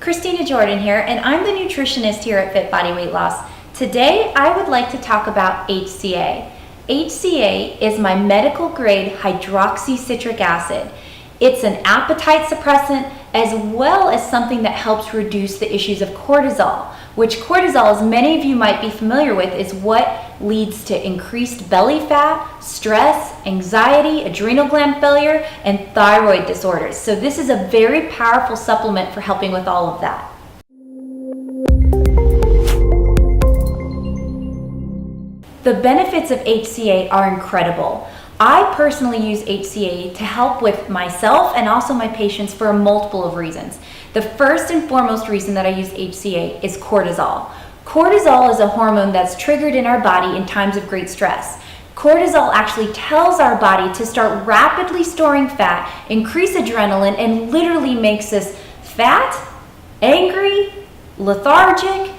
Christina Jordan here, and I'm the nutritionist here at Fit Body Weight Loss. Today, I would like to talk about HCA. HCA is my medical grade hydroxycitric acid. It's an appetite suppressant as well as something that helps reduce the issues of cortisol, which cortisol, as many of you might be familiar with, is what leads to increased belly fat, stress, anxiety, adrenal gland failure, and thyroid disorders. So this is a very powerful supplement for helping with all of that. The benefits of HCA are incredible. I personally use HCA to help with myself and also my patients for a multiple of reasons. The first and foremost reason that I use HCA is cortisol. Cortisol is a hormone that's triggered in our body in times of great stress. Cortisol actually tells our body to start rapidly storing fat, increase adrenaline, and literally makes us fat, angry, lethargic,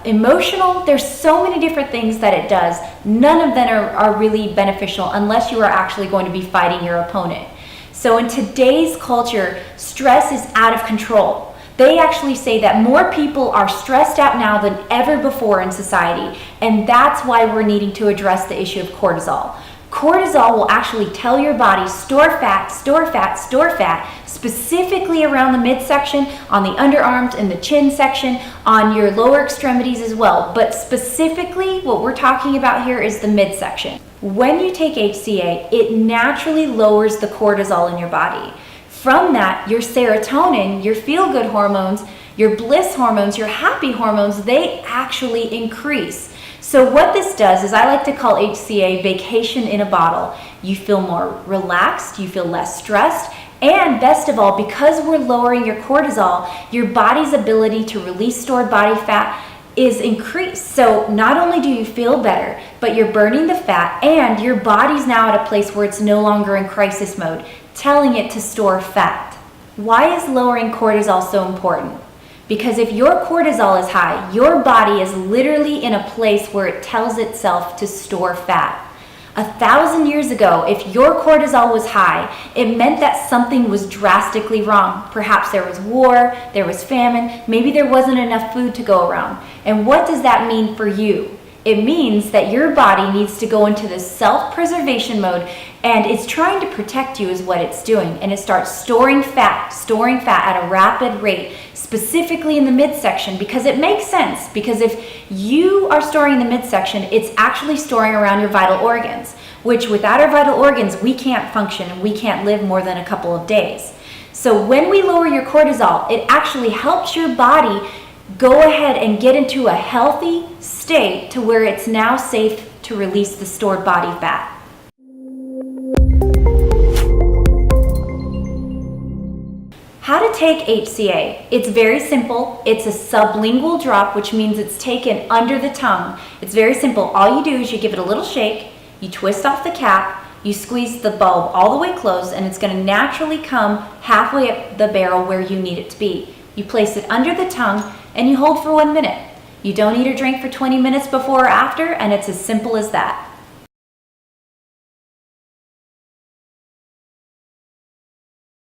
emotional. There's so many different things that it does. None of them are really beneficial unless you are actually going to be fighting your opponent. So in today's culture, stress is out of control. They actually say that more people are stressed out now than ever before in society, and that's why we're needing to address the issue of cortisol. Cortisol will actually tell your body, store fat, store fat, store fat, specifically around the midsection, on the underarms, and the chin section, on your lower extremities as well. But specifically, what we're talking about here is the midsection. When you take HCA, it naturally lowers the cortisol in your body. From that, your serotonin, your feel-good hormones, your bliss hormones, your happy hormones, they actually increase. So what this does is, I like to call HCA vacation in a bottle. You feel more relaxed, you feel less stressed, and best of all, because we're lowering your cortisol, your body's ability to release stored body fat is increased. So not only do you feel better, but you're burning the fat, and your body's now at a place where it's no longer in crisis mode, telling it to store fat. Why is lowering cortisol so important? Because if your cortisol is high, your body is literally in a place where it tells itself to store fat. 1,000 years ago, if your cortisol was high, it meant that something was drastically wrong. Perhaps there was war, there was famine, maybe there wasn't enough food to go around. And what does that mean for you? It means that your body needs to go into this self-preservation mode, and it's trying to protect you is what it's doing. And it starts storing fat at a rapid rate, specifically in the midsection, because it makes sense. Because if you are storing in the midsection, it's actually storing around your vital organs, which without our vital organs, we can't function and we can't live more than a couple of days. So when we lower your cortisol, it actually helps your body go ahead and get into a healthy state to where it's now safe to release the stored body fat. How to take HCA. It's very simple. It's a sublingual drop, which means it's taken under the tongue. It's very simple. All you do is you give it a little shake, you twist off the cap, you squeeze the bulb all the way closed, and it's going to naturally come halfway up the barrel where you need it to be. You place it under the tongue and you hold for 1 minute. You don't eat or drink for 20 minutes before or after, and it's as simple as that.